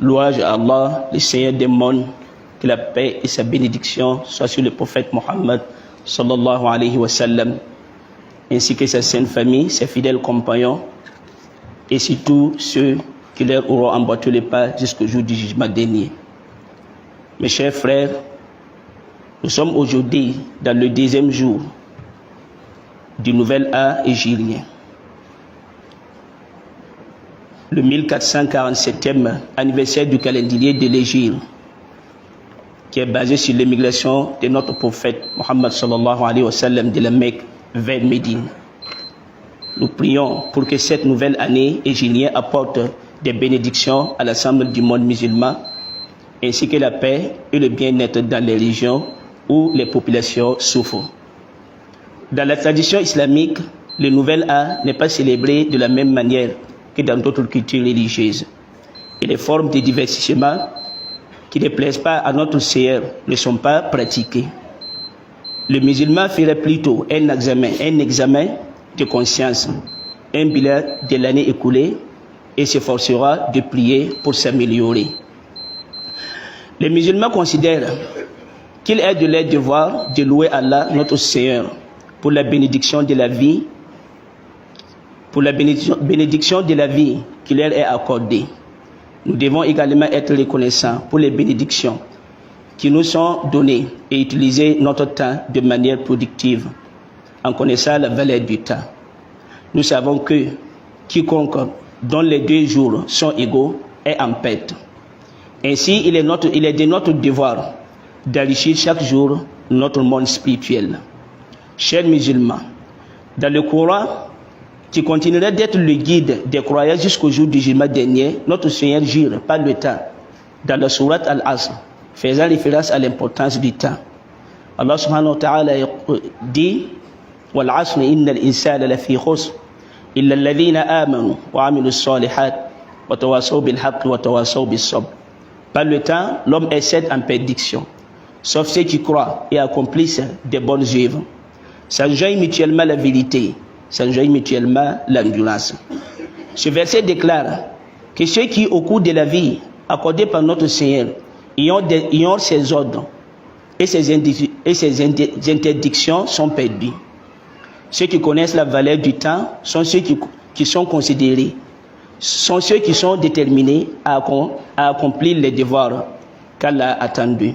Louange à Allah, le Seigneur des mondes, que la paix et sa bénédiction soient sur le prophète Mohammed sallallahu alayhi wa sallam, ainsi que sa sainte famille, ses fidèles compagnons, et surtout ceux qui leur auront emboîté les pas jusqu'au jour du jugement dernier. Mes chers frères, nous sommes aujourd'hui dans le 10e jour du nouvel an hégirien, le 1447e anniversaire du calendrier de l'Hégire, qui est basé sur l'émigration de notre prophète Mohammed sallallahu alayhi wa sallam de la Mecque vers Médine. Nous prions pour que cette nouvelle année hégirienne apporte des bénédictions à l'ensemble du monde musulman, ainsi que la paix et le bien-être dans les régions où les populations souffrent. Dans la tradition islamique, le nouvel an n'est pas célébré de la même manière que dans d'autres cultures religieuses. Et les formes de divertissement qui ne plaisent pas à notre Seigneur ne sont pas pratiquées. Le musulman ferait plutôt un examen de conscience, un bilan de l'année écoulée et s'efforcera de prier pour s'améliorer. Les musulmans considèrent qu'il est de leur devoir de louer Allah, notre Seigneur, pour la bénédiction de la vie, qui leur est accordée. Nous devons également être reconnaissants pour les bénédictions qui nous sont données et utiliser notre temps de manière productive en connaissant la valeur du temps. Nous savons que quiconque dont les 2 jours sont égaux est en perte. Ainsi, il est de notre devoir d'enrichir chaque jour notre monde spirituel. Chers musulmans, dans le Coran, qui continuerait d'être le guide des croyants jusqu'au jour du jugement dernier, notre Seigneur jure par le temps, dans la sourate Al-Asr, faisant référence à l'importance du temps. Allah subhanahu wa ta'ala dit Wal asr innal insana lafi khusr illa alladhina amanu wa amilus salihat wa tawasaw bil haqqi wa tawasaw bis sabr. Par le temps, l'homme est certes en perdition, sauf ceux qui croient et accomplissent des bonnes œuvres, s'enjoignent mutuellement la vérité, s'enjoignent mutuellement l'endurance. Ce verset déclare que ceux qui, au cours de la vie accordée par notre Seigneur, ignorent ses ordres et ses interdictions sont perdus. Ceux qui connaissent la valeur du temps sont ceux qui sont considérés, sont ceux qui sont déterminés à accomplir les devoirs qu'Allah a attendus.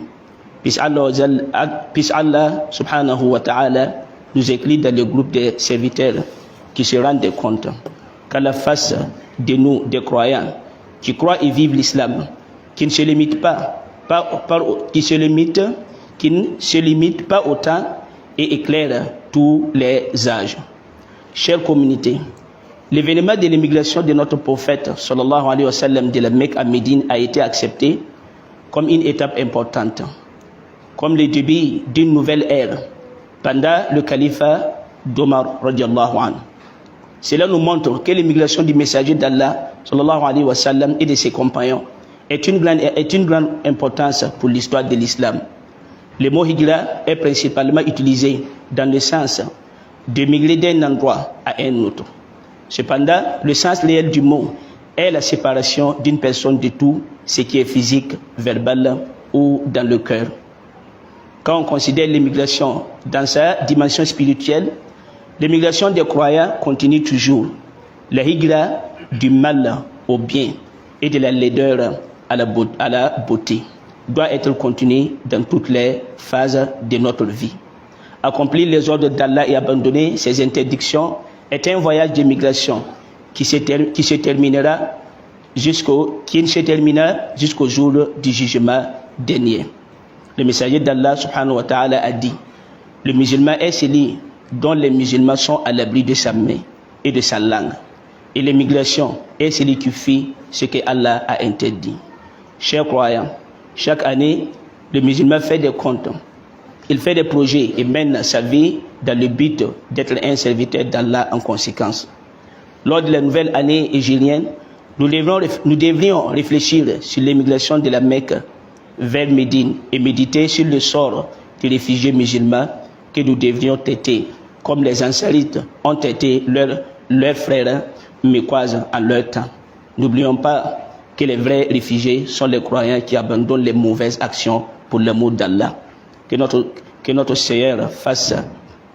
Puisse Allah subhanahu wa ta'ala nous inclut dans le groupe des serviteurs qui se rendent compte qu'Allah fasse de nous des croyants qui croient et vivent l'islam, qui ne se limitent pas au temps et éclairent tous les âges. Chère communauté, l'événement de l'immigration de notre prophète sallallahu alayhi wa sallam de la Mecque à Médine a été accepté comme une étape importante, comme le début d'une nouvelle ère pendant le califat d'Omar radiallahu anhu. Cela nous montre que l'immigration du messager d'Allah sallallahu alayhi wa sallam et de ses compagnons est une grande importance pour l'histoire de l'islam. Le mot hijra est principalement utilisé dans le sens de migrer d'un endroit à un autre. Cependant, le sens réel du mot est la séparation d'une personne de tout ce qui est physique, verbal ou dans le cœur. Quand on considère l'immigration dans sa dimension spirituelle, l'immigration des croyants continue toujours. La hijra du mal au bien et de la laideur à la beauté doit être continuée dans toutes les phases de notre vie. Accomplir les ordres d'Allah et abandonner ses interdictions est un voyage d'immigration qui se terminera jusqu'au jour du jugement dernier. Le messager d'Allah subhanahu wa ta'ala a dit: le musulman est celui dont les musulmans sont à l'abri de sa main et de sa langue, et l'immigration est celui qui fait ce que Allah a interdit. Chers croyants, chaque année, le musulman fait des comptes, il fait des projets et mène sa vie dans le but d'être un serviteur d'Allah en conséquence. Lors de la nouvelle année hégirienne, nous devrions réfléchir sur l'immigration de la Mecque vers Médine et méditer sur le sort des réfugiés musulmans que nous devrions traiter comme les Ansarites ont été leurs frères mécoises en leur temps. N'oublions pas que les vrais réfugiés sont les croyants qui abandonnent les mauvaises actions pour l'amour d'Allah. Que notre Seigneur fasse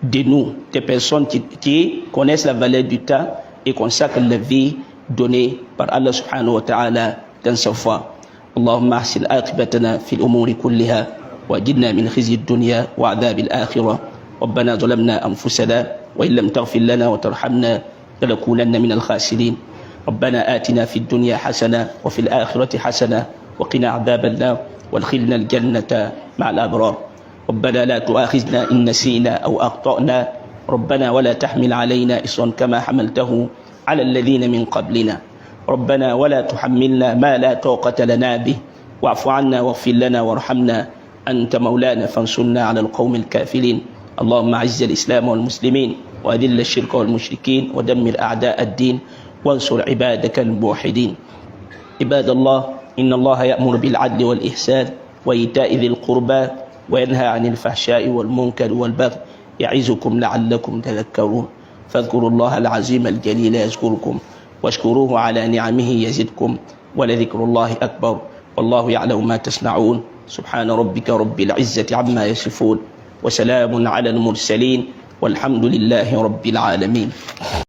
de nous des personnes qui connaissent la valeur du temps et consacrent la vie donnée par Allah subhanahu wa ta'ala dans sa foi. Allahumma ahsin aqibatana fil umuri kulliha wajidna min khizyi ad-dunya wa adhabil akhirah. ربنا ظلمنا أنفسنا وإن لم تغفر لنا وترحمنا لنكونن من الخاسرين. ربنا آتنا في الدنيا حسنة وفي الآخرة حسنة وقنا عذاب النار وادخلنا الجنة مع الأبرار. ربنا لا تؤاخذنا إن نسينا أو أخطأنا. ربنا ولا تحمل علينا إصرا كما حملته على الذين من قبلنا. ربنا ولا تحملنا ما لا طاقة لنا به واعف عنا واغفر لنا وارحمنا أنت مولانا فانصرنا على القوم الكافرين. اللهم أعز الإسلام والمسلمين وأذل الشرك والمشركين ودمر أعداء الدين وانصر عبادك الموحدين. عباد الله، إن الله يأمر بالعدل والإحسان وإيتاء ذي القربى وينهى عن الفحشاء والمنكر والبغي يعظكم لعلكم تذكرون. فاذكروا الله العظيم الجليل يذكركم واشكروه على نعمه يزدكم ولذكر الله أكبر والله يعلم ما تصنعون. سبحان ربك رب العزة عما يصفون وسلام على المرسلين والحمد لله رب العالمين.